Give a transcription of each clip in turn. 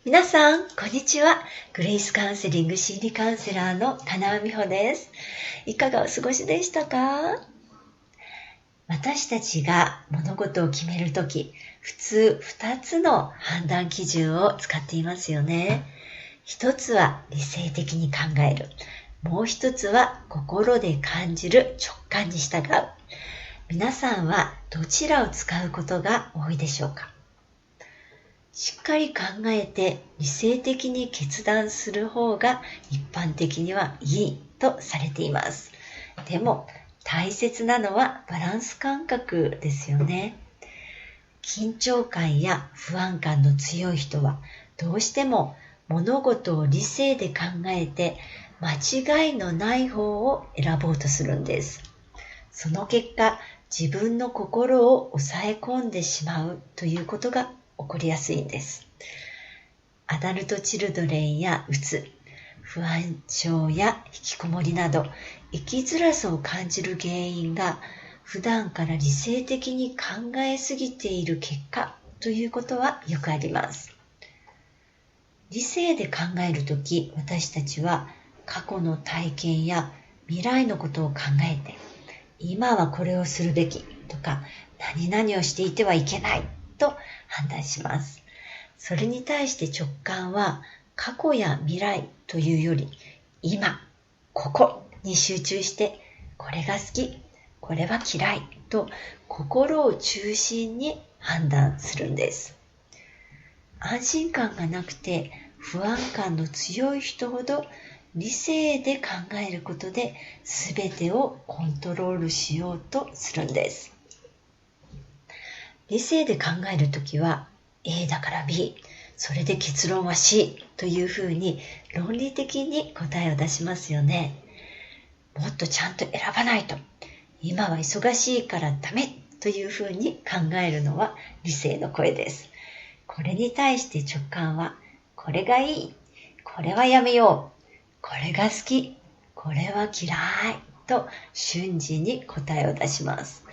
皆さん、こんにちは。グレイスカウンセリング心理カウンセラーの金尾美穂です。いかがお過ごしでしたか？私たちが物事を決めるとき、普通2つの判断基準を使っていますよね。一つは理性的に考える。もう一つは心で感じる直感に従う。皆さんはどちらを使うことが多いでしょうか？しっかり考えて理性的に決断する方が一般的にはいいとされています。でも大切なのはバランス感覚ですよね。緊張感や不安感の強い人はどうしても物事を理性で考えて間違いのない方を選ぼうとするんです。その結果、自分の心を抑え込んでしまうということが起こりやすいんです。アダルトチルドレンやうつ、不安症や引きこもりなど生きづらさを感じる原因が普段から理性的に考えすぎている結果ということはよくあります。理性で考えるとき、私たちは過去の体験や未来のことを考えて、今はこれをするべきとか何々をしていてはいけないと判断します。それに対して直感は過去や未来というより今、ここに集中してこれが好き、これは嫌いと心を中心に判断するんです。安心感がなくて不安感の強い人ほど理性で考えることで全てをコントロールしようとするんです。理性で考えるときは A だから B、それで結論は C というふうに論理的に答えを出しますよね。もっとちゃんと選ばないと、今は忙しいからダメというふうに考えるのは理性の声です。これに対して直感はこれがいい、これはやめよう、これが好き、これは嫌いと瞬時に答えを出します。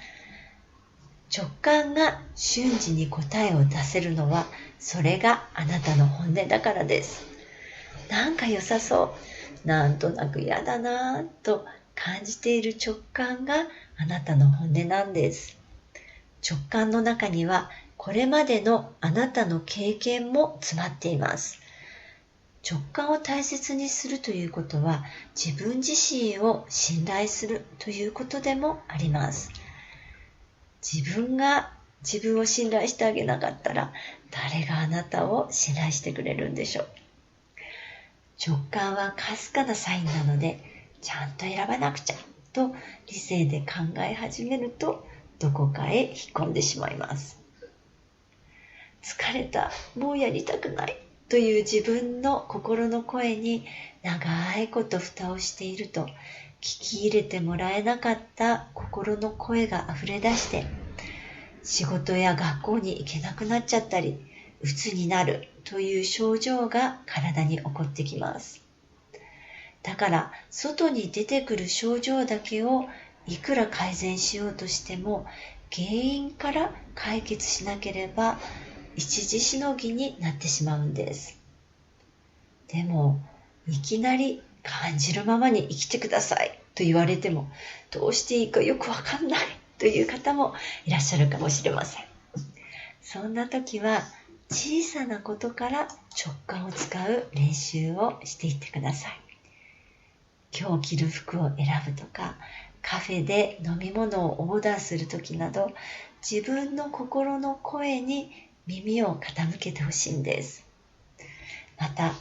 直感が瞬時に答えを出せるのは、それがあなたの本音だからです。なんか良さそう、なんとなく嫌だなぁと感じている直感があなたの本音なんです。直感の中にはこれまでのあなたの経験も詰まっています。直感を大切にするということは自分自身を信頼するということでもあります。自分が自分を信頼してあげなかったら誰があなたを信頼してくれるんでしょう。直感はかすかなサインなのでちゃんと選ばなくちゃと理性で考え始めるとどこかへ引っ込んでしまいます。疲れた、もうやりたくないという自分の心の声に長いこと蓋をしていると、聞き入れてもらえなかった心の声が溢れ出して、仕事や学校に行けなくなっちゃったり、鬱になるという症状が体に起こってきます。だから外に出てくる症状だけをいくら改善しようとしても原因から解決しなければ一時しのぎになってしまうんです。でもいきなり感じるままに生きてくださいと言われてもどうしていいかよくわかんないという方もいらっしゃるかもしれません。そんな時は小さなことから直感を使う練習をしていってください。今日着る服を選ぶとか、カフェで飲み物をオーダーするときなど、自分の心の声に耳を傾けてほしいんです。また、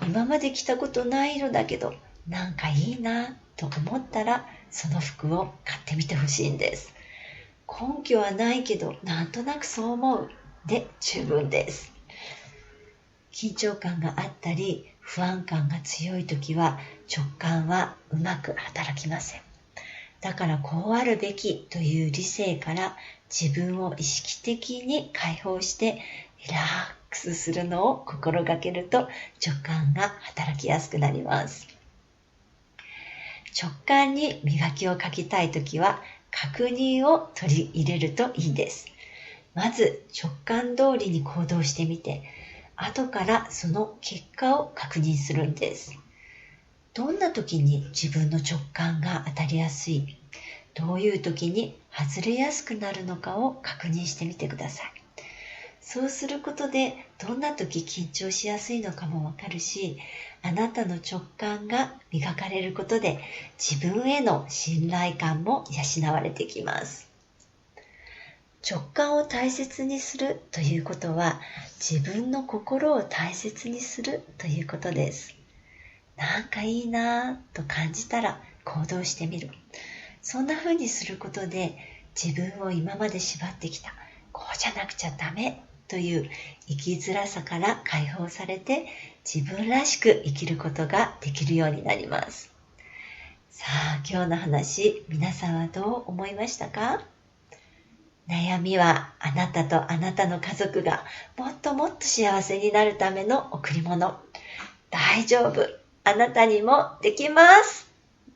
今まで着たことない色だけど、なんかいいなと思ったら、その服を買ってみてほしいんです。根拠はないけど、なんとなくそう思うで十分です。緊張感があったり不安感が強いときは直感はうまく働きません。だからこうあるべきという理性から自分を意識的に解放してリラックスするのを心がけると直感が働きやすくなります。直感に磨きをかけたいときは確認を取り入れるといいです。まず直感通りに行動してみて、後からその結果を確認するんです。どんな時に自分の直感が当たりやすい、どういう時に外れやすくなるのかを確認してみてください。そうすることでどんな時緊張しやすいのかもわかるし、あなたの直感が磨かれることで自分への信頼感も養われてきます。直感を大切にするということは、自分の心を大切にするということです。なんかいいなぁと感じたら行動してみる。そんな風にすることで自分を今まで縛ってきた、こうじゃなくちゃダメという生きづらさから解放されて、自分らしく生きることができるようになります。さあ、今日の話、皆さんはどう思いましたか？悩みはあなたとあなたの家族がもっともっと幸せになるための贈り物。大丈夫。あなたにもできます。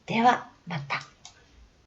ではまた。